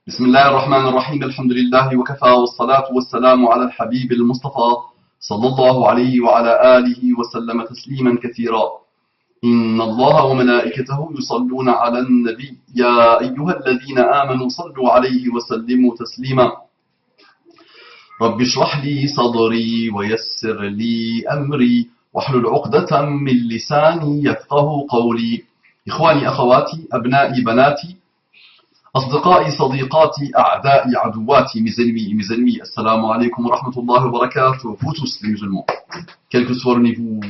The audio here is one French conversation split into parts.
بسم الله الرحمن الرحيم الحمد لله وكفى والصلاة والسلام على الحبيب المصطفى صلى الله عليه وعلى آله وسلم تسليما كثيرا إن الله وملائكته يصلون على النبي يا أيها الذين آمنوا صلوا عليه وسلموا تسليما رب اشرح لي صدري ويسر لي أمري واحلل عقدة من لساني يفقه قولي إخواني أخواتي أبنائي بناتي أصدقائي صديقاتي أعدائي عدواتي mes ennemis السلام عليكم ورحمة الله وبركاته vous tous les musulmans quel que soit le niveau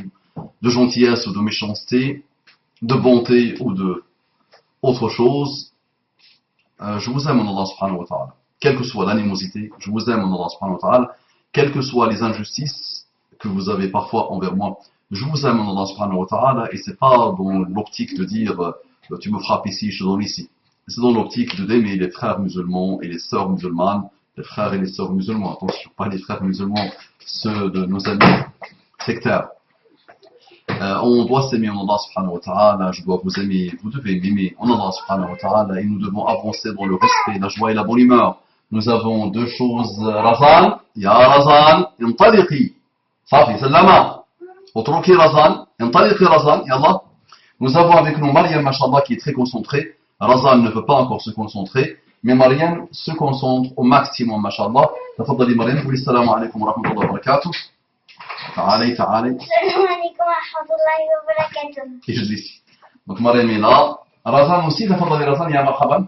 de gentillesse ou de méchanceté de bonté ou de autre chose je vous aime en Allah subhanahu wa ta'ala quelle que soit l'animosité je vous aime en Allah subhanahu wa ta'ala quelles que soient les injustices que vous avez parfois envers moi je vous aime en Allah subhanahu wa ta'ala et c'est pas dans l'optique de dire tu me frappes ici je te donne ici. C'est dans l'optique d'aimer les frères musulmans et les sœurs musulmanes, les frères et les sœurs musulmans, attention, pas les frères musulmans, ceux de nos amis sectaires. On doit s'aimer en Allah subhanahu wa ta'ala, je dois vous aimer, vous devez m'aimer en Allah subhanahu wa ta'ala et nous devons avancer dans le respect, la joie et la bonne humeur. Nous avons deux choses, Razan, ya Razan, intaliqi, safi, sallama, utruki Razan, intaliqi Razan, yallah. Nous avons avec nous Mariam, mashallah, qui est très concentrée. Razan ne peut pas encore se concentrer, mais Mariam se concentre au maximum, mashallah. تفضلي مريم قولي السلام عليكم ورحمة الله وبركاته. تعالي. السلام عليكم ورحمة الله وبركاته. اجلسي. Donc Mariam est là. Razan aussi, تفضلي Razan, ya marhaban.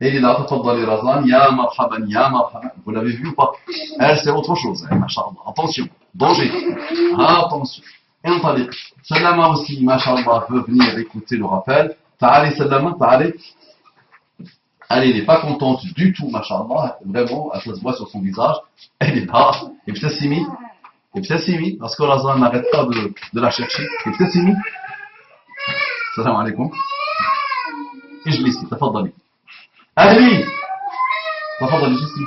Elle est là, تفضلي Razan, ya marhaban, ya marhaban. Vous l'avez vu ou pas? Elle, c'est autre chose, mashallah. Attention, danger. Attention. انطلق. Salama aussi, mashallah, veut venir écouter le rappel. Ta'ali Salama, ta'ali. Elle n'est pas contente du tout, mashallah. Vraiment, elle se voit sur son visage. Elle est là. Et Ibtassimi, parce que Razan n'arrête pas de la chercher. Ibtassimi. Salam alaikum. Ijlisi, tafadali. Ahli. Tafadali, ici.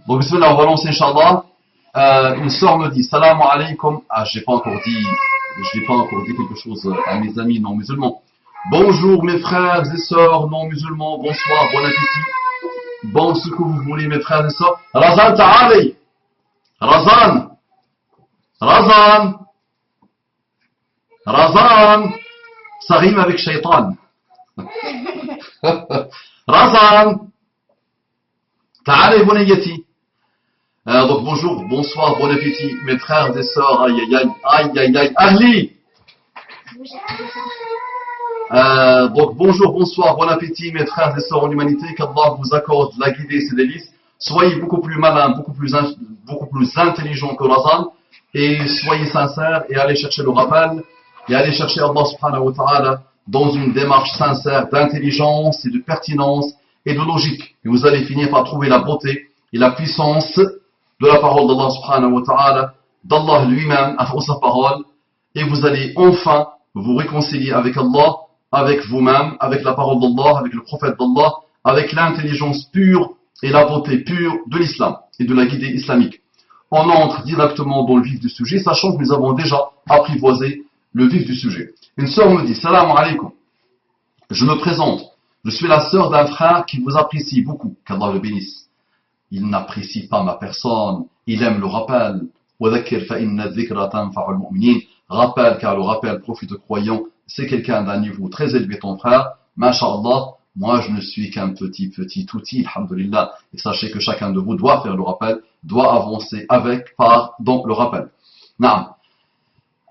Donc, bismillah, on va lancer, inshallah. Une sœur me dit, salam alaikum. Ah, je n'ai pas encore dit quelque chose à mes amis non musulmans. Bonjour mes frères et sœurs non musulmans, bonsoir, bon appétit. Bon ce que vous voulez mes frères et sœurs. Razan ta'ali. Razan. Ça rime avec shaitan. Razan. Ta'ali bunayati. Donc bonjour, bonsoir, bon appétit mes frères et sœurs. Aïe. Ahli. Donc bonjour, bonsoir, bon appétit mes frères et sœurs en humanité, qu'Allah vous accorde la guidée et ses délices. Soyez beaucoup plus malins, beaucoup plus intelligents que Razan et soyez sincères et allez chercher le rappel et allez chercher Allah subhanahu wa ta'ala dans une démarche sincère d'intelligence et de pertinence et de logique. Et vous allez finir par trouver la beauté et la puissance de la parole d'Allah subhanahu wa ta'ala, d'Allah lui-même à sa parole et vous allez enfin vous réconcilier avec Allah, avec vous-même, avec la parole d'Allah, avec le prophète d'Allah, avec l'intelligence pure et la beauté pure de l'islam et de la guidée islamique. On entre directement dans le vif du sujet, sachant que nous avons déjà apprivoisé le vif du sujet. Une sœur me dit, salam alaikum, je me présente, je suis la sœur d'un frère qui vous apprécie beaucoup, qu'Allah le bénisse. Il n'apprécie pas ma personne, il aime le rappel. Rappel, car le rappel profite aux croyants. C'est quelqu'un d'un niveau très élevé, ton frère. Masha'Allah, moi je ne suis qu'un petit outil, alhamdulillah. Et sachez que chacun de vous doit faire le rappel, doit avancer dans le rappel. Naam.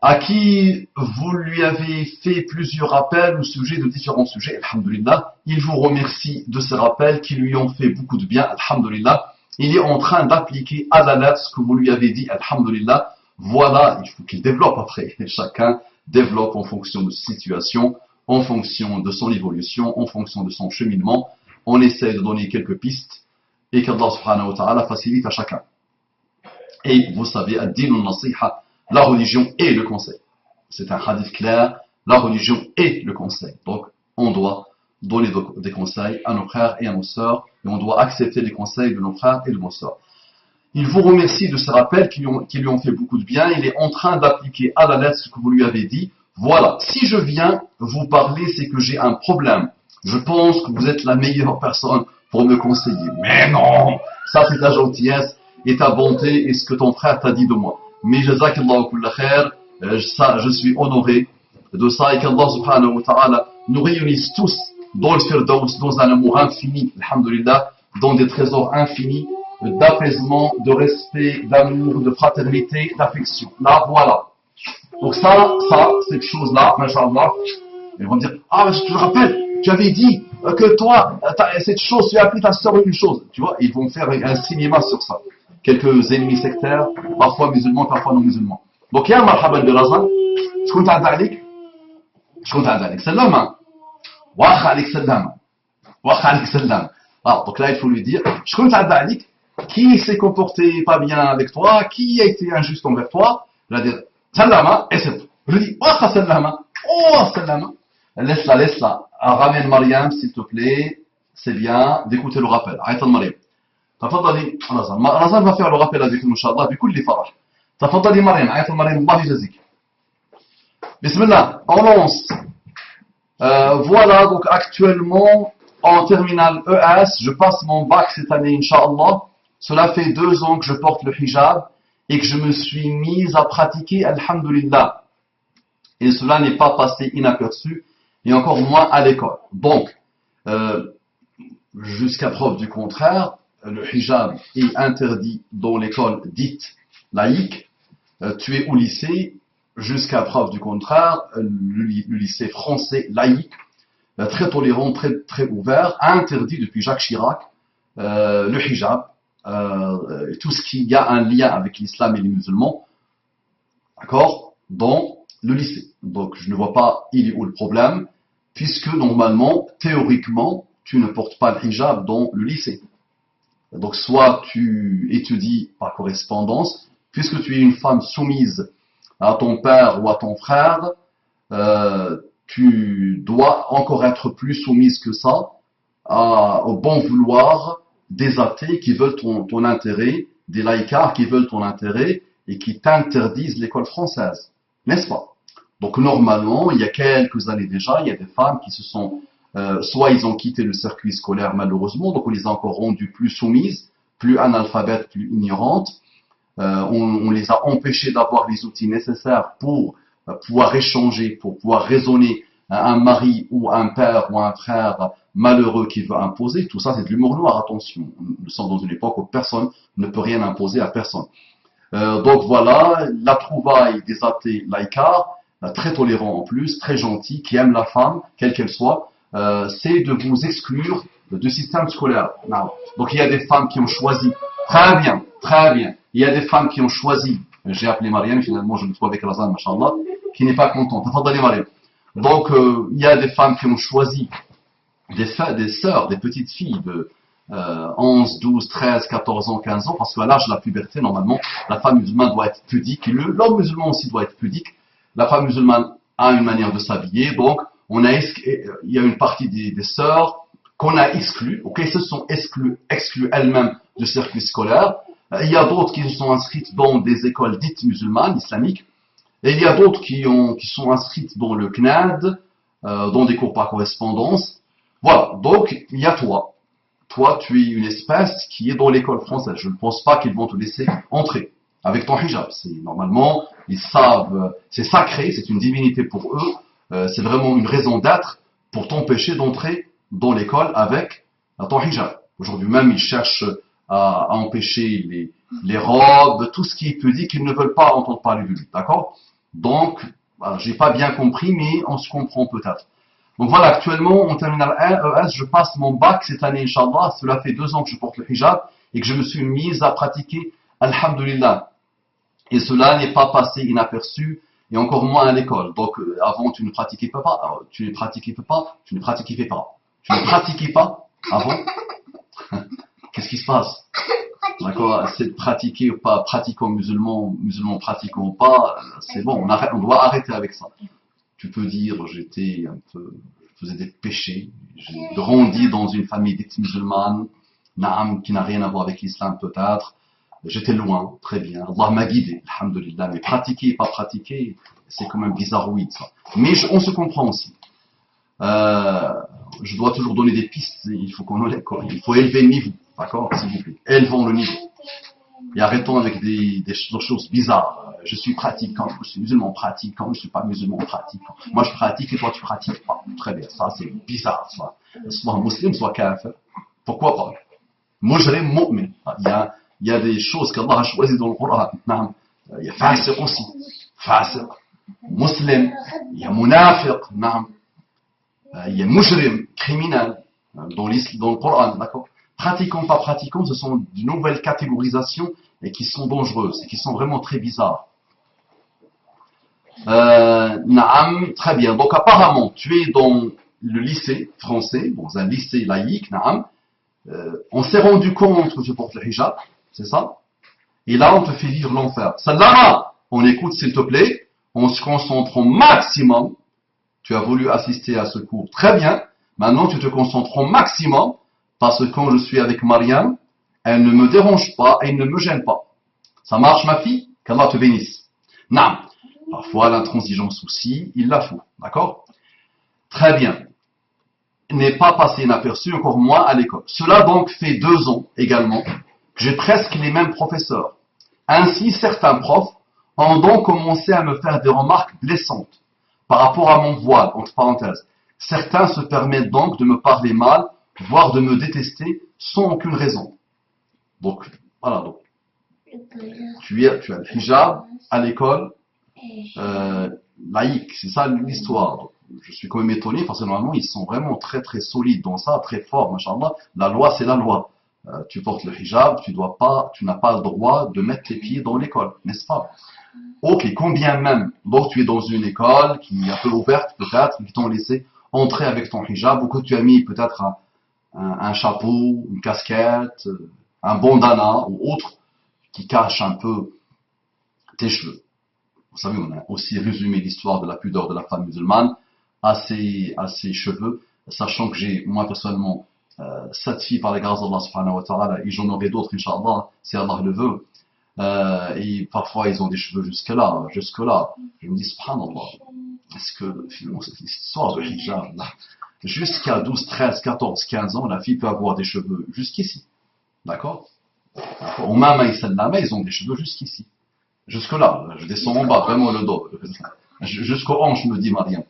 À qui vous lui avez fait plusieurs rappels au sujet de différents sujets, alhamdulillah. Il vous remercie de ces rappels qui lui ont fait beaucoup de bien, alhamdulillah. Il est en train d'appliquer à la lettre ce que vous lui avez dit, alhamdulillah. Voilà, il faut qu'il développe après. Chacun développe en fonction de sa situation, en fonction de son évolution, en fonction de son cheminement. On essaie de donner quelques pistes et qu'Allah subhanahu wa ta'ala facilite à chacun. Et vous savez, ad-din al-nasiha, la religion et le conseil. C'est un hadith clair, la religion et le conseil. Donc, on doit donner des conseils à nos frères et à nos sœurs, et on doit accepter les conseils de nos frères et de nos sœurs. Il vous remercie de ces rappels qui lui ont fait beaucoup de bien. Il est en train d'appliquer à la lettre ce que vous lui avez dit. Voilà, si je viens vous parler, c'est que j'ai un problème. Je pense que vous êtes la meilleure personne pour me conseiller. Mais non, ça c'est ta gentillesse et ta bonté et ce que ton frère t'a dit de moi. Mais jazakallahu kulla khair, ça, je suis honoré de ça et qu'Allah subhanahu wa ta'ala nous réunisse tous dans le Firdaus, dans un amour infini, alhamdulillah, dans des trésors infinis d'apaisement, de respect, d'amour, de fraternité, d'affection. Là, voilà. Donc ça, cette chose-là, machallah, ils vont dire, ah, mais je te rappelle, tu avais dit que toi, cette chose, tu as appris ta sœur une chose. Tu vois, ils vont faire un cinéma sur ça. Quelques ennemis sectaires, parfois musulmans, parfois non musulmans. Donc, il y a un marhaban de Razan. Je compte à Dalik. Salam. Wa khalik salam. Wa khalik salam. Ah, donc là, il faut lui dire, je compte à Dalik. Qui s'est comporté pas bien avec toi? Qui a été injuste envers toi? Il va dire, salama, et c'est tout. Je lui dis, oh, salama. Oh, salama. Laisse-la. Ramène Mariam, s'il te plaît. C'est bien d'écouter le rappel. Arrête Mariam. تفضلي رزان va faire le rappel avec nous inchallah بكل فرح. تفضلي مريم عيط مريم الله يجزيك. بسم الله, on lance. Voilà, donc actuellement en terminale ES, je passe mon bac cette année inchallah. Cela fait 2 ans que je porte le hijab et que je me suis mise à pratiquer alhamdulillah. Et cela n'est pas passé inaperçu et encore moins à l'école. Donc, jusqu'à preuve du contraire, le hijab est interdit dans l'école dite laïque. Tu es au lycée, jusqu'à preuve du contraire, le lycée français laïque, très tolérant, très ouvert, a interdit depuis Jacques Chirac le hijab, tout ce qui a un lien avec l'islam et les musulmans, d'accord, dans le lycée. Donc je ne vois pas il est où le problème, puisque normalement, théoriquement, tu ne portes pas le hijab dans le lycée. Donc soit tu étudies par correspondance, puisque tu es une femme soumise à ton père ou à ton frère, tu dois encore être plus soumise que ça au bon vouloir des athées qui veulent ton intérêt, des laïcards qui veulent ton intérêt et qui t'interdisent l'école française, n'est-ce pas? Donc normalement, il y a quelques années déjà, il y a des femmes qui se sont soit ils ont quitté le circuit scolaire malheureusement, donc on les a encore rendues plus soumises, plus analphabètes, plus ignorantes. On les a empêchées d'avoir les outils nécessaires pour pouvoir échanger, pour pouvoir raisonner un mari ou un père ou un frère malheureux qui veut imposer. Tout ça, c'est de l'humour noir, attention. Nous sommes dans une époque où personne ne peut rien imposer à personne. Donc voilà, la trouvaille des athées laïcards, très tolérants en plus, très gentils, qui aiment la femme, quelle qu'elle soit, c'est de vous exclure du système scolaire. Donc il y a des femmes qui ont choisi, très bien, il y a des femmes qui ont choisi, j'ai appelé Mariam, finalement je me trouve avec Razan, machallah, qui n'est pas contente. Donc il y a des femmes qui ont choisi des sœurs, des petites filles de 11, 12, 13, 14 ans, 15 ans, parce qu'à l'âge de la puberté, normalement, la femme musulmane doit être pudique, et l'homme musulman aussi doit être pudique. La femme musulmane a une manière de s'habiller, donc il y a une partie des sœurs qu'on a exclues, ok, se sont exclues elles-mêmes du circuit scolaire. Il y a d'autres qui se sont inscrites dans des écoles dites musulmanes, islamiques, et il y a d'autres qui sont inscrites dans le CNAD, dans des cours par correspondance. Voilà, donc il y a toi. Toi, tu es une espèce qui est dans l'école française. Je ne pense pas qu'ils vont te laisser entrer avec ton hijab. Normalement, ils savent, c'est sacré, c'est une divinité pour eux. C'est vraiment une raison d'être pour t'empêcher d'entrer dans l'école avec ton hijab. Aujourd'hui même, ils cherchent à empêcher les robes, tout ce qui est pudique, qu'ils ne veulent pas entendre parler de lui. D'accord? Donc, j'ai pas bien compris, mais on se comprend peut-être. Donc voilà, actuellement, en terminale ES, je passe mon bac cette année, Inch'Allah. Cela fait 2 ans que je porte le hijab et que je me suis mise à pratiquer, alhamdulillah. Et cela n'est pas passé inaperçu, et encore moins à l'école. Donc, avant, tu ne pratiquais pas, avant. Qu'est-ce qui se passe? D'accord, c'est de pratiquer ou pas, pratiquant musulman pratiquant ou pas, c'est bon, on doit arrêter avec ça. Tu peux dire, je faisais des péchés, j'ai grandi dans une famille dite musulmane, qui n'a rien à voir avec l'islam peut-être, j'étais loin, très bien, Allah m'a guidé, alhamdulillah, mais pratiquer et pas pratiquer, c'est quand même bizarroïde ça. Mais on se comprend aussi. je dois toujours donner des pistes, il faut il faut élever le niveau, d'accord, s'il vous plaît. Élevons le niveau. Et arrêtons avec des choses bizarres. Je suis pratiquant, je suis musulman pratiquant, je ne suis pas musulman pratiquant. Moi je pratique et toi tu pratiques pas. Très bien, ça c'est bizarre. Soit musulman, soit kafir. Pourquoi pas? Mujrim, mu'min. Il y a des choses qu'Allah a choisies dans le Coran. Il y a fasiq aussi. Fasiq. Muslim. Il y a munafiq. Il y a mujrim, criminel. Dans le Coran, d'accord? Pratiquants, pas pratiquants, ce sont de nouvelles catégorisations et qui sont dangereuses et qui sont vraiment très bizarres. Naam, très bien. Donc apparemment, tu es dans le lycée français, dans un lycée laïque, naam. On s'est rendu compte que tu portes le hijab, c'est ça? Et là, on te fait vivre l'enfer. Salama, on écoute s'il te plaît, on se concentre au maximum. Tu as voulu assister à ce cours, très bien. Maintenant, tu te concentres au maximum. Parce que quand je suis avec Mariam, elle ne me dérange pas et elle ne me gêne pas. Ça marche, ma fille? Qu'Allah te bénisse. Non. Parfois, l'intransigeance aussi, il la faut. D'accord? Très bien. N'est pas passé inaperçu, encore moins à l'école. Cela donc fait 2 ans également que j'ai presque les mêmes professeurs. Ainsi, certains profs ont donc commencé à me faire des remarques blessantes par rapport à mon voile, entre parenthèses. Certains se permettent donc de me parler mal, voire de me détester sans aucune raison. Donc, voilà. Donc, tu as le hijab à l'école laïque, c'est ça l'histoire. Donc, je suis quand même étonné parce que normalement ils sont vraiment très très solides dans ça, très forts, machallah. La loi c'est la loi. Tu portes le hijab, tu n'as pas le droit de mettre tes pieds dans l'école, n'est-ce pas? Ok, combien même. Donc tu es dans une école qui est un peu ouverte peut-être, qui t'ont laissé entrer avec ton hijab ou que tu as mis peut-être un chapeau, une casquette, un bandana ou autre qui cache un peu tes cheveux. Vous savez, on a aussi résumé l'histoire de la pudeur de la femme musulmane à ses cheveux, sachant que j'ai, moi personnellement, 7 filles par la grâce d'Allah subhanahu wa ta'ala, et j'en aurai d'autres, Inch'Allah, si Allah le veut. Et parfois, ils ont des cheveux jusque-là. Je me dis, subhanallah, est-ce que, finalement, cette histoire de hijab, là, jusqu'à 12, 13, 14, 15 ans, la fille peut avoir des cheveux jusqu'ici. D'accord? Au Mama et Sallama, ils ont des cheveux jusqu'ici. Jusque-là, je descends en bas, vraiment le dos. Jusqu'au hanche, me dit Mariam.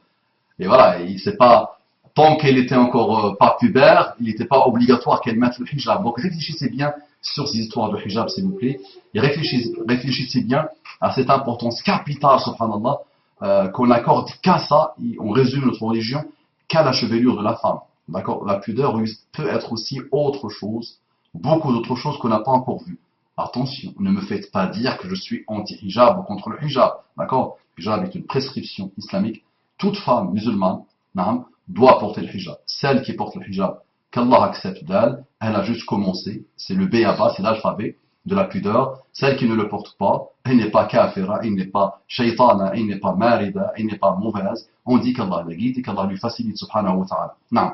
Et voilà, il sait pas, tant qu'elle était encore pas pubère, il n'était pas obligatoire qu'elle mette le hijab. Donc réfléchissez bien sur ces histoires de hijab, s'il vous plaît. Et réfléchissez bien à cette importance capitale, subhanallah, qu'on accorde qu'à ça, et on résume notre religion, qu'à la chevelure de la femme. D'accord? La pudeur peut être aussi autre chose, beaucoup d'autres choses qu'on n'a pas encore vues. Attention, ne me faites pas dire que je suis anti-hijab ou contre le hijab. D'accord? Le hijab est une prescription islamique. Toute femme musulmane doit porter le hijab. Celle qui porte le hijab, qu'Allah accepte d'elle, elle a juste commencé. C'est le B.A.B.A, c'est l'alphabet de la pudeur. Celle qui ne le porte pas, elle n'est pas kafira, elle n'est pas shaytana, elle n'est pas marida, elle n'est pas mauvaise. On dit qu'Allah la guide et qu'Allah lui facilite, subhanahu wa ta'ala. Non.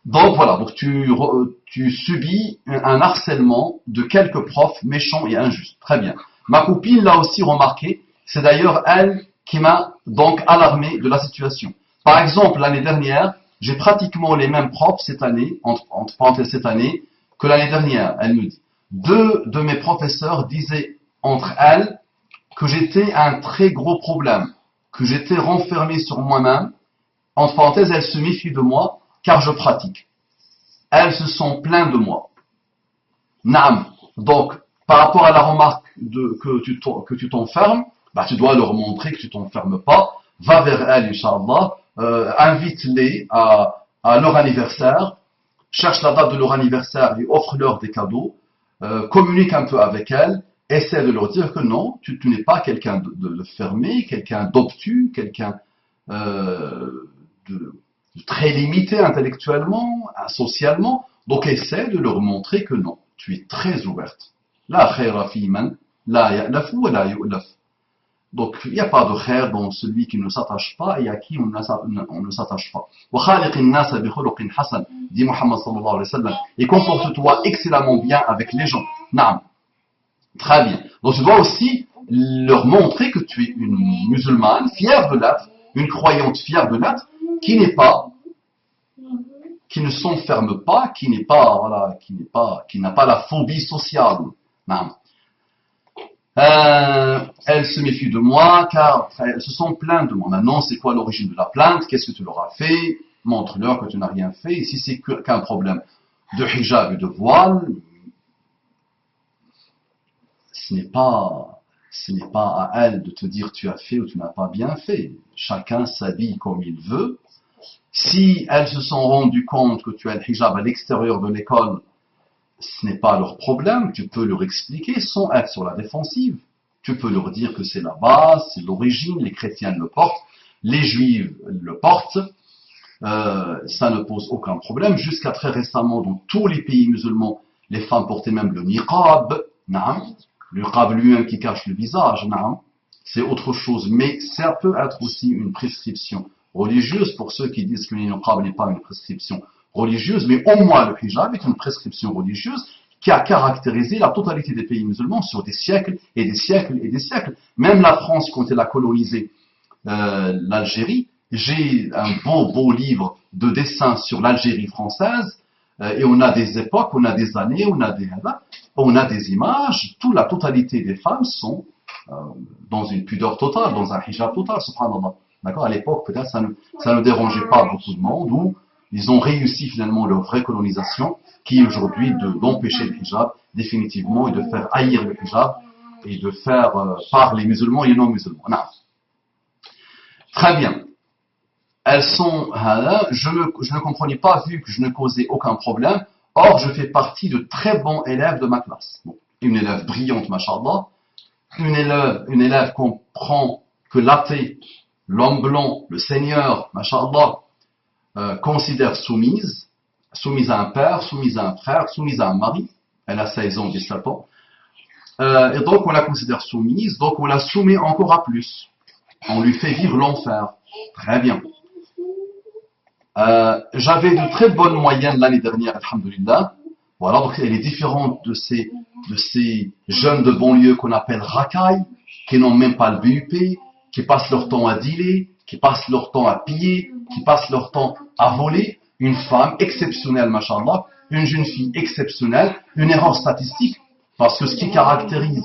Donc voilà, donc tu subis un harcèlement de quelques profs méchants et injustes. Très bien. Ma copine l'a aussi remarqué. C'est d'ailleurs elle qui m'a donc alarmé de la situation. Par exemple, l'année dernière, j'ai pratiquement les mêmes profs cette année, entre parenthèses cette année, que l'année dernière. Elle me dit. 2 de mes professeurs disaient entre elles que j'étais un très gros problème, que j'étais renfermé sur moi-même. Entre parenthèses, elles se méfient de moi car je pratique. Elles se sont plaintes de moi. Naam. Donc, par rapport à la remarque que tu t'enfermes, tu dois leur montrer que tu t'enfermes pas. Va vers elles, Inch'Allah. Invite-les à leur anniversaire. Cherche la date de leur anniversaire et offre-leur des cadeaux. Communique un peu avec elles. Essaie de leur dire que non, tu n'es pas quelqu'un de fermé, quelqu'un d'obtus, quelqu'un de très limité intellectuellement, socialement. Donc essaie de leur montrer que non, tu es très ouverte. La khayra fi man la ya'lafu wa la yu'laf. Donc il n'y a pas de khair dans celui qui ne s'attache pas et à qui on ne s'attache pas. Wa khaliqin nasa bi khuluqin hasan, dit Muhammad sallallahu alayhi wa sallam. Et comporte-toi excellemment bien avec les gens. Naam. Très bien. Donc tu dois aussi leur montrer que tu es une musulmane fière de l'être, une croyante fière de l'être, qui n'est pas qui ne s'enferme pas, qui n'a pas la phobie sociale. Non. Elle se méfie de moi car elles se sont plaintes de moi. Maintenant, c'est quoi l'origine de la plainte? Qu'est-ce que tu leur as fait? Montre-leur que tu n'as rien fait. Et si c'est qu'un problème de hijab et de voile, ce n'est pas à elle de te dire tu as fait ou tu n'as pas bien fait. Chacun s'habille comme il veut. Si elles se sont rendues compte que tu as le hijab à l'extérieur de l'école, ce n'est pas leur problème, tu peux leur expliquer sans être sur la défensive. Tu peux leur dire que c'est la base, c'est l'origine, les chrétiens le portent, les juifs le portent, ça ne pose aucun problème. Jusqu'à très récemment, dans tous les pays musulmans, les femmes portaient même le niqab, le niqab lui-même qui cache le visage, c'est autre chose, mais ça peut être aussi une prescription religieuse pour ceux qui disent que le niqab n'est pas une prescription religieuse, mais au moins le hijab est une prescription religieuse qui a caractérisé la totalité des pays musulmans sur des siècles et des siècles et des siècles. Même la France, quand elle a colonisé l'Algérie, j'ai un beau livre de dessins sur l'Algérie française, et on a des époques, on a des années, on a des images, la totalité des femmes sont dans une pudeur totale, dans un hijab total, subhanallah. D'accord? À l'époque, peut-être, ça ne dérangeait pas beaucoup de monde, ou ils ont réussi finalement leur vraie colonisation, qui est aujourd'hui d'empêcher le hijab définitivement et de faire haïr le hijab et de faire par les musulmans et les non-musulmans. Non. Très bien. Elles sont, je ne comprenais pas vu que je ne causais aucun problème. Or, je fais partie de très bons élèves de ma classe. Bon, une élève brillante, machallah. Une élève comprend que l'athée, l'homme blanc, le seigneur, machallah, considère soumise à un père, soumise à un frère, soumise à un mari. Elle a 16 ans, 17 ans. Et donc, on la considère soumise, donc on la soumet encore à plus. On lui fait vivre l'enfer. Très bien. J'avais de très bonnes moyennes l'année dernière, alhamdoulilah. Voilà, donc elle est différente de ces jeunes de banlieue qu'on appelle racailles, qui n'ont même pas le BUP, qui passent leur temps à dealer, qui passent leur temps à piller, qui passent leur temps à voler. Une femme exceptionnelle, machallah, une jeune fille exceptionnelle, une erreur statistique, parce que ce qui caractérise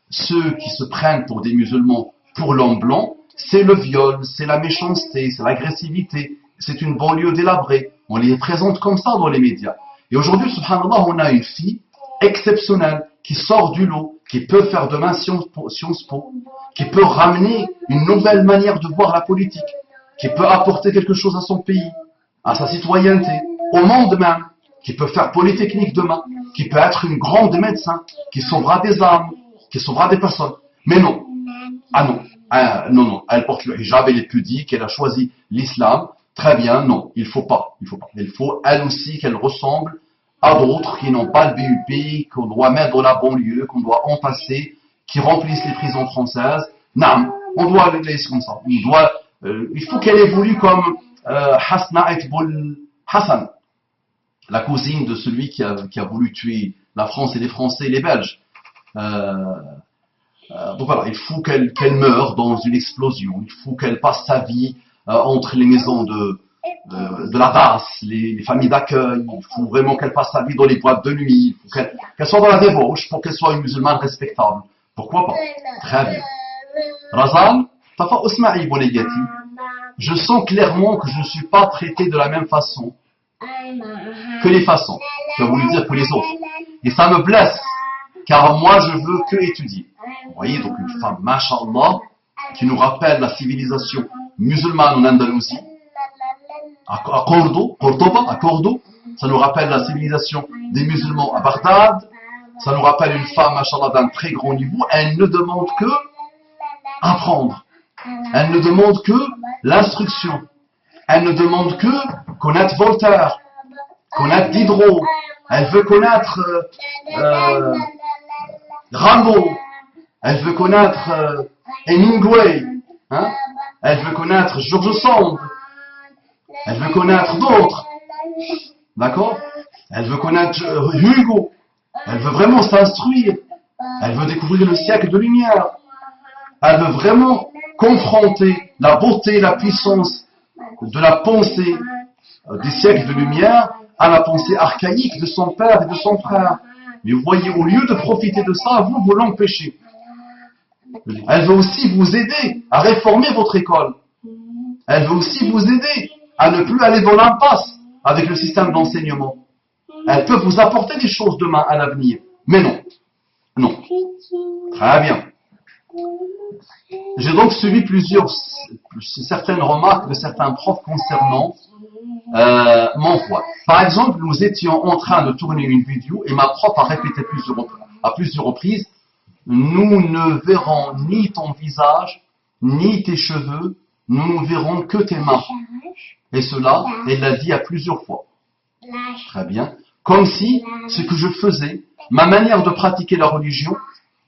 ceux qui se prennent pour des musulmans pour l'homme blanc, c'est le viol, c'est la méchanceté, c'est l'agressivité, c'est une banlieue délabrée. On les présente comme ça dans les médias. Et aujourd'hui, subhanallah, on a une fille exceptionnelle qui sort du lot, qui peut faire demain Sciences Po, qui peut ramener une nouvelle manière de voir la politique, qui peut apporter quelque chose à son pays, à sa citoyenneté, au monde même, qui peut faire polytechnique demain, qui peut être une grande médecin, qui sauvera des âmes, qui sauvera des personnes. Mais non. Ah non. Non. Elle porte le hijab, elle est pudique, elle a choisi l'islam. Très bien, non. Il faut pas. Il faut, elle aussi, qu'elle ressemble à d'autres qui n'ont pas le BUP, qu'on doit mettre dans la banlieue, qu'on doit entasser, qui remplissent les prisons françaises. Non. On doit les laisser comme ça. Il faut qu'elle évolue comme Hasna Etboul Hassan, la cousine de celui qui a voulu tuer la France et les Français et les Belges. Donc voilà, il faut qu'elle meure dans une explosion. Il faut qu'elle passe sa vie entre les maisons de la DAS, les familles d'accueil. Il faut vraiment qu'elle passe sa vie dans les boîtes de nuit. Il faut qu'elle soit dans la débauche pour qu'elle soit une musulmane respectable. Pourquoi pas? Très bien. Razan, Tafa Osma'i Bonegati. Je sens clairement que je ne suis pas traité de la même façon que les façons. Tu as voulu dire que les autres. Et ça me blesse, car moi je veux que étudier. Vous voyez, donc une femme, mashallah, qui nous rappelle la civilisation musulmane en Andalousie, à Cordoba, ça nous rappelle la civilisation des musulmans à Bagdad, ça nous rappelle une femme, mashallah, d'un très grand niveau. Elle ne demande que apprendre. Elle ne demande que l'instruction. Elle ne demande que connaître Voltaire, connaître Diderot. Elle veut connaître Rimbaud. Elle veut connaître Hemingway. Hein? Elle veut connaître George Sand. Elle veut connaître d'autres. D'accord? Elle veut connaître Hugo. Elle veut vraiment s'instruire. Elle veut découvrir le siècle de lumière. Elle veut vraiment confronter la beauté, la puissance de la pensée des siècles de lumière à la pensée archaïque de son père et de son frère. Mais vous voyez, au lieu de profiter de ça, vous l'empêchez. Elle veut aussi vous aider à réformer votre école. Elle veut aussi vous aider à ne plus aller dans l'impasse avec le système d'enseignement. Elle peut vous apporter des choses demain à l'avenir. Mais non. Non. Très bien. J'ai donc suivi certaines remarques de certains profs concernant mon voile. Par exemple, nous étions en train de tourner une vidéo et ma prof a répété à plusieurs reprises: nous ne verrons ni ton visage, ni tes cheveux, nous ne verrons que tes mains. Et cela, elle l'a dit à plusieurs fois. Très bien. Comme si ce que je faisais, ma manière de pratiquer la religion,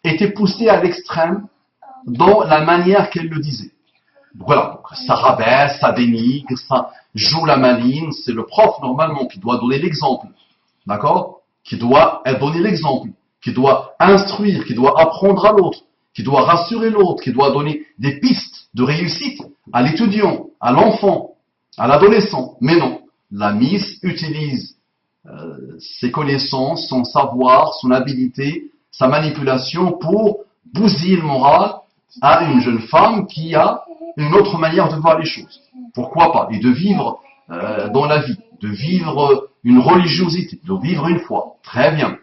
était poussée à l'extrême dans la manière qu'elle le disait. Voilà, ça rabaisse, ça dénigre, ça joue la maline. C'est le prof normalement qui doit donner l'exemple. D'accord? Qui doit donner l'exemple, qui doit instruire, qui doit apprendre à l'autre, qui doit rassurer l'autre, qui doit donner des pistes de réussite à l'étudiant, à l'enfant, à l'adolescent. Mais non, la Miss utilise ses connaissances, son savoir, son habilité, sa manipulation pour bousiller le moral à une jeune femme qui a une autre manière de voir les choses. Pourquoi pas? Et de vivre dans la vie, de vivre une religiosité, de vivre une foi. Très bien.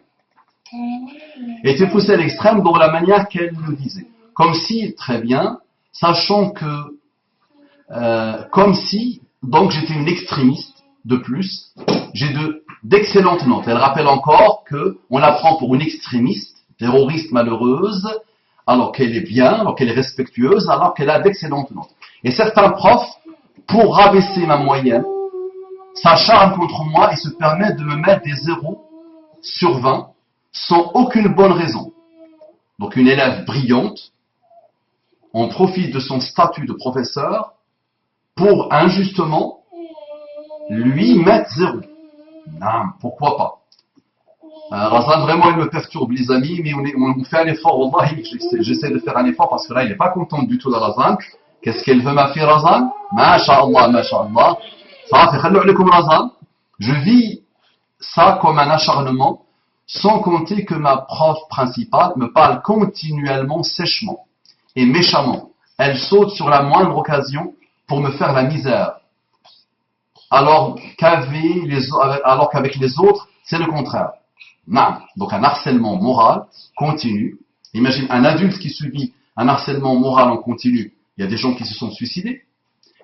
Et était poussée à l'extrême dans la manière qu'elle le disait. Comme si, très bien, sachant que, comme si, donc j'étais une extrémiste de plus, j'ai d'excellentes notes. Elle rappelle encore qu'on la prend pour une extrémiste, terroriste malheureuse, alors qu'elle est bien, alors qu'elle est respectueuse, alors qu'elle a d'excellentes notes. Et certains profs, pour rabaisser ma moyenne, s'acharnent contre moi et se permettent de me mettre des 0 sur 20 sans aucune bonne raison. Donc une élève brillante, on profite de son statut de professeur pour injustement lui mettre 0. Non, pourquoi pas? Razan, vraiment, il me perturbe, les amis, mais on fait un effort. Wallahi, j'essaie de faire un effort parce que là, il n'est pas content du tout de Razan. Qu'est-ce qu'elle veut, ma fille Razan? Masha'Allah, Masha'Allah. Ça fait khalou alaykoum Razan. Je vis ça comme un acharnement, sans compter que ma prof principale me parle continuellement sèchement et méchamment. Elle saute sur la moindre occasion pour me faire la misère. Alors qu'avec les autres, c'est le contraire. Non. Donc un harcèlement moral continu. Imagine un adulte qui subit un harcèlement moral en continu. Il y a des gens qui se sont suicidés.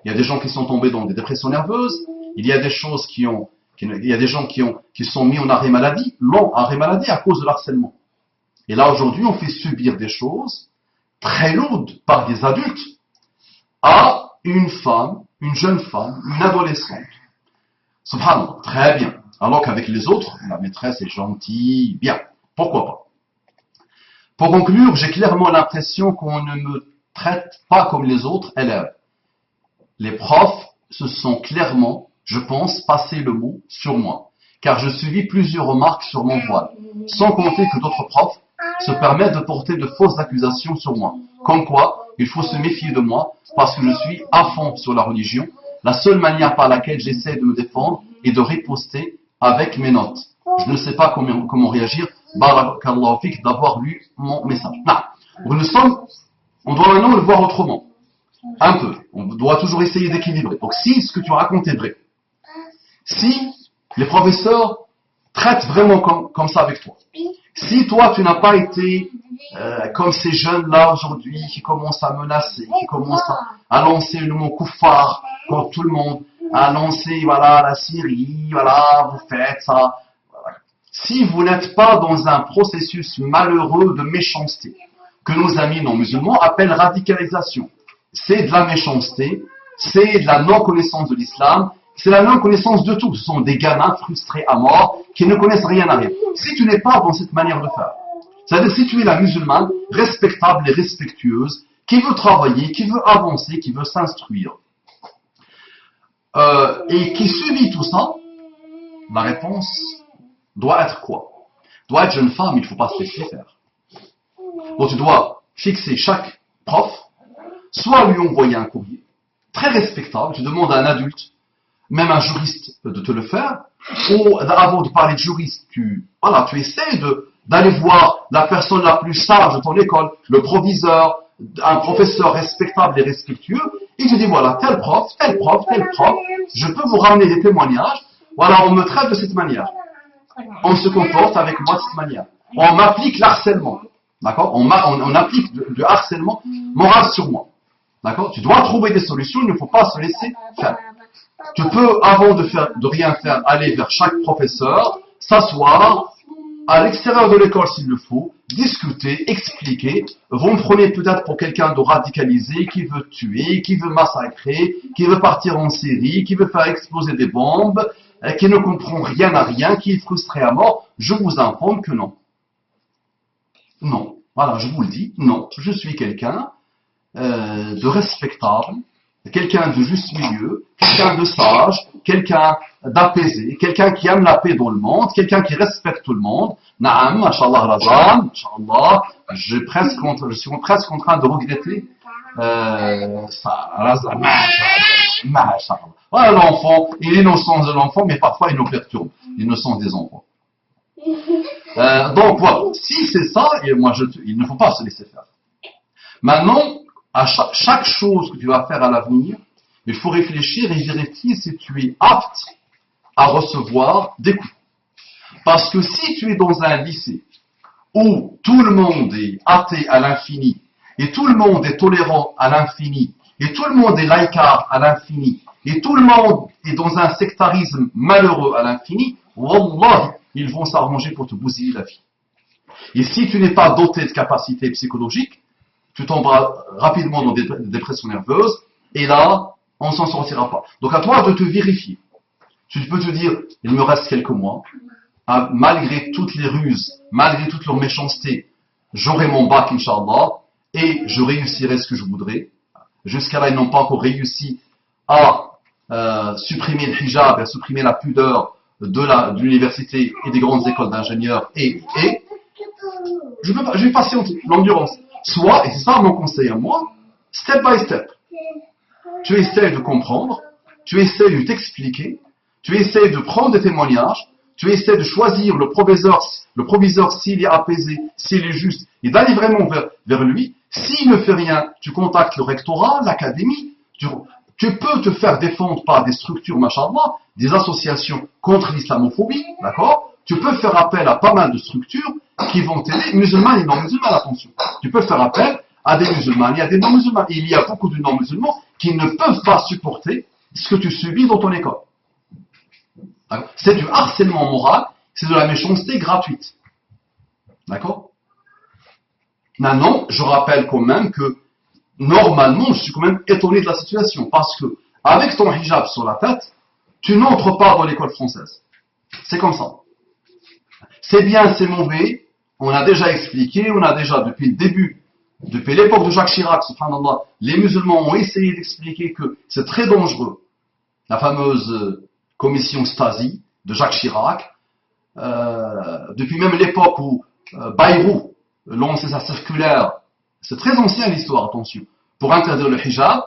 Il y a des gens qui sont tombés dans des dépressions nerveuses. Il y a des choses il y a des gens qui sont mis en arrêt maladie, à cause de l'harcèlement. Et là aujourd'hui, on fait subir des choses très lourdes par des adultes à une femme, une jeune femme, une adolescente. Subhanallah, très bien. Alors qu'avec les autres, la maîtresse est gentille, bien. Pourquoi pas? Pour conclure, j'ai clairement l'impression qu'on ne me traite pas comme les autres élèves. Les profs se sont clairement, je pense, passé le mot sur moi, car je suivis plusieurs remarques sur mon voile, sans compter que d'autres profs se permettent de porter de fausses accusations sur moi. Comme quoi, il faut se méfier de moi, parce que je suis à fond sur la religion. La seule manière par laquelle j'essaie de me défendre est de riposter avec mes notes. Je ne sais pas comment réagir. Barakallahu fik d'avoir lu mon message. Non. On doit maintenant le voir autrement. Un peu. On doit toujours essayer d'équilibrer. Donc si ce que tu racontes est vrai, si les professeurs traitent vraiment comme ça avec toi, si toi tu n'as pas été comme ces jeunes-là aujourd'hui qui commencent à menacer, qui commencent à lancer le mot kuffar contre tout le monde, à lancer voilà la Syrie, voilà vous faites ça. Voilà. Si vous n'êtes pas dans un processus malheureux de méchanceté, que nos amis non musulmans appellent radicalisation, c'est de la méchanceté, c'est de la non-connaissance de l'islam, c'est la non-connaissance de tout. Ce sont des gamins frustrés à mort qui ne connaissent rien à rien. Si tu n'es pas dans cette manière de faire, c'est-à-dire si tu es la musulmane respectable et respectueuse, qui veut travailler, qui veut avancer, qui veut s'instruire, et qui subit tout ça, la réponse doit être quoi? Doit être jeune femme, il ne faut pas se laisser faire. Donc tu dois fixer chaque prof, soit lui envoyer un courrier, très respectable, je demande à un adulte, même un juriste de te le faire, ou avant de parler de juriste, tu essaies d'aller voir la personne la plus sage de ton école, le proviseur, un professeur respectable et respectueux, et tu dis voilà, tel prof, je peux vous ramener des témoignages, voilà, on me traite de cette manière, on se comporte avec moi de cette manière, on m'applique l'harcèlement, d'accord, on applique du harcèlement moral sur moi, d'accord, tu dois trouver des solutions, il ne faut pas se laisser faire. Tu peux, avant de rien faire, aller vers chaque professeur, s'asseoir, à l'extérieur de l'école s'il le faut, discuter, expliquer. Vous me prenez peut-être pour quelqu'un de radicalisé, qui veut tuer, qui veut massacrer, qui veut partir en Syrie, qui veut faire exploser des bombes, qui ne comprend rien à rien, qui est frustré à mort. Je vous informe que non. Non. Voilà, je vous le dis, non. Je suis quelqu'un de respectable, quelqu'un de juste milieu, quelqu'un de sage, quelqu'un d'apaisé, quelqu'un qui aime la paix dans le monde, quelqu'un qui respecte tout le monde. Naam, mashallah razan, mashallah, je suis presque en train de regretter ça, razan, mashallah. Voilà l'enfant, et l'innocence de l'enfant, mais parfois il nous perturbe, l'innocence des enfants. Donc voilà, si c'est ça, et moi il ne faut pas se laisser faire. Maintenant, à chaque chose que tu vas faire à l'avenir, il faut réfléchir et vérifier si tu es apte à recevoir des coups. Parce que si tu es dans un lycée où tout le monde est athée à l'infini, et tout le monde est tolérant à l'infini, et tout le monde est laïcard à l'infini, et tout le monde est dans un sectarisme malheureux à l'infini, wallah, ils vont s'arranger pour te bousiller la vie. Et si tu n'es pas doté de capacités psychologiques, tu tomberas rapidement dans des dépressions nerveuses, et là, on ne s'en sortira pas. Donc à toi de te vérifier. Tu peux te dire, il me reste quelques mois, malgré toutes les ruses, malgré toute leur méchanceté, j'aurai mon bac, Inch'Allah, et je réussirai ce que je voudrais. Jusqu'à là, ils n'ont pas encore réussi à supprimer le hijab, à supprimer la pudeur de l'université et des grandes écoles d'ingénieurs, et je vais patienter, l'endurance. Soit, et c'est ça mon conseil à moi, step by step. Tu essaies de comprendre, tu essaies de t'expliquer, tu essaies de prendre des témoignages, tu essaies de choisir le proviseur s'il est apaisé, s'il est juste, et d'aller vraiment vers lui. S'il ne fait rien, tu contactes le rectorat, l'académie, tu peux te faire défendre par des structures, machallah, des associations contre l'islamophobie, d'accord? Tu peux faire appel à pas mal de structures qui vont t'aider, musulmans et non-musulmans, attention. Tu peux faire appel à des musulmans et à des non-musulmans. Et il y a beaucoup de non-musulmans qui ne peuvent pas supporter ce que tu subis dans ton école. C'est du harcèlement moral, c'est de la méchanceté gratuite. D'accord? Maintenant, je rappelle quand même que, normalement, je suis quand même étonné de la situation, parce que, avec ton hijab sur la tête, tu n'entres pas dans l'école française. C'est comme ça. C'est bien, c'est mauvais, on a déjà expliqué, on a déjà, depuis le début, depuis l'époque de Jacques Chirac, subhanallah, les musulmans ont essayé d'expliquer que c'est très dangereux. La fameuse commission Stasi de Jacques Chirac, depuis même l'époque où Bayrou lançait sa circulaire, c'est très ancien l'histoire, attention, pour interdire le hijab,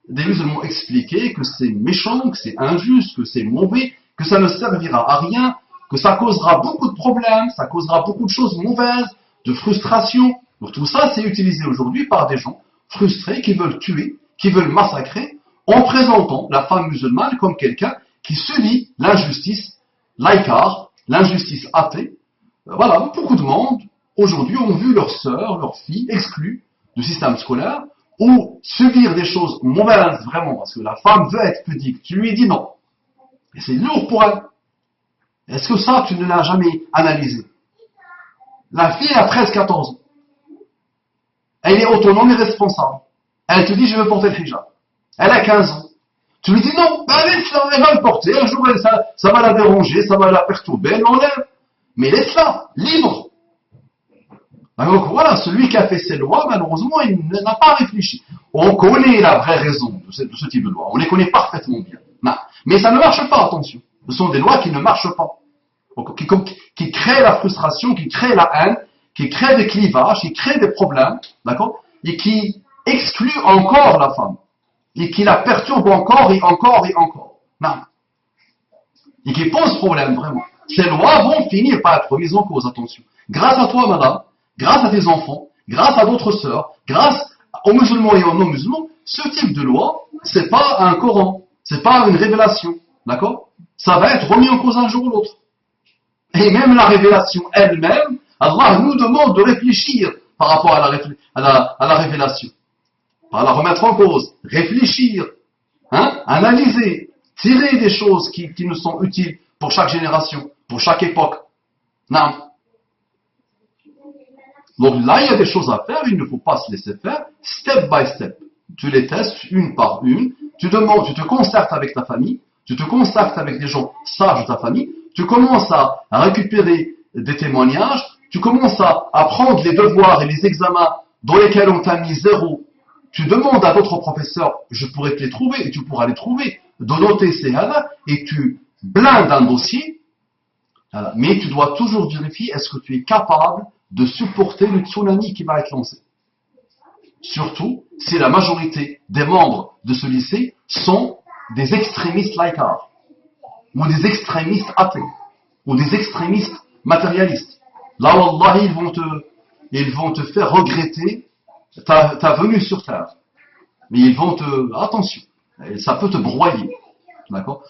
des musulmans expliquaient que c'est méchant, que c'est injuste, que c'est mauvais, que ça ne servira à rien, que ça causera beaucoup de problèmes, ça causera beaucoup de choses mauvaises, de frustration. Donc tout ça, c'est utilisé aujourd'hui par des gens frustrés qui veulent tuer, qui veulent massacrer, en présentant la femme musulmane comme quelqu'un qui subit l'injustice laïcard, l'injustice athée. Voilà, beaucoup de monde, aujourd'hui, ont vu leurs sœurs, leurs filles exclues du système scolaire, ou subir des choses mauvaises, vraiment, parce que la femme veut être pudique. Tu lui dis non. Et c'est lourd pour elle. Est-ce que ça, tu ne l'as jamais analysé? La fille a presque 14 ans. Elle est autonome et responsable. Elle te dit, je veux porter le hijab. Elle a 15 ans. Tu lui dis non, ben elle va le porter. Un jour, ça va la déranger, ça va la perturber, elle l'enlève. Mais laisse-la, libre. Donc voilà, celui qui a fait ces lois, malheureusement, il n'a pas réfléchi. On connaît la vraie raison de ce type de loi. On les connaît parfaitement bien. Non. Mais ça ne marche pas, attention. Ce sont des lois qui ne marchent pas. Qui créent la frustration, qui créent la haine, qui créent des clivages, qui créent des problèmes, d'accord? Et qui excluent encore la femme. Et qui la perturbent encore et encore et encore. Non. et qui posent problème vraiment. Ces lois vont finir par être mises en cause, attention. Grâce à toi, madame, grâce à tes enfants, grâce à d'autres sœurs, grâce aux musulmans et aux non-musulmans, ce type de loi, c'est pas un Coran, c'est pas une révélation, d'accord? Ça va être remis en cause un jour ou l'autre. Et même la révélation elle-même, Allah nous demande de réfléchir par rapport à la révélation. Pas la remettre en cause, réfléchir, analyser, tirer des choses qui nous sont utiles pour chaque génération, pour chaque époque. Non. Donc là, il y a des choses à faire, il ne faut pas se laisser faire, step by step. Tu les testes une par une, tu te concertes avec ta famille, tu te concertes avec des gens sages de ta famille, tu commences à récupérer des témoignages, tu commences à prendre les devoirs et les examens dans lesquels on t'a mis 0. Tu demandes à d'autres professeurs, je pourrais te les trouver, et tu pourras les trouver, de noter ces hadiths, et tu blindes un dossier, mais tu dois toujours vérifier est-ce que tu es capable de supporter le tsunami qui va être lancé. Surtout si la majorité des membres de ce lycée sont des extrémistes laïcards, ou des extrémistes athées, ou des extrémistes matérialistes. Là, wallahi, ils vont te faire regretter ta venue sur terre. Mais ils vont attention, ça peut te broyer. D'accord?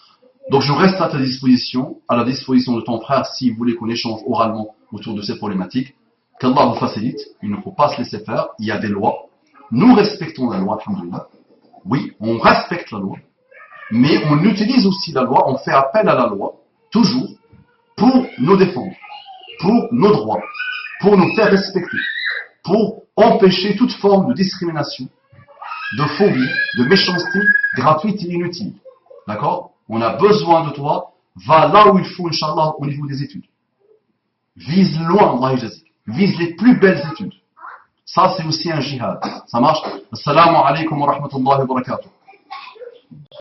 Donc je reste à ta disposition, à la disposition de ton frère, si vous voulez qu'on échange oralement autour de ces problématiques. Qu'Allah vous facilite, il ne faut pas se laisser faire, il y a des lois. Nous respectons la loi, alhamdoulilah. Oui, on respecte la loi, mais on utilise aussi la loi, on fait appel à la loi, toujours, pour nous défendre, pour nos droits, pour nous faire respecter, pour empêcher toute forme de discrimination, de phobie, de méchanceté gratuite et inutile. D'accord? On a besoin de toi, va là où il faut, Inch'Allah, au niveau des études. Vise loin, Allah yajazik. Vise les plus belles études. Ça, c'est aussi un jihad. Ça marche? Assalamu alaikum wa rahmatullahi wa barakatuh.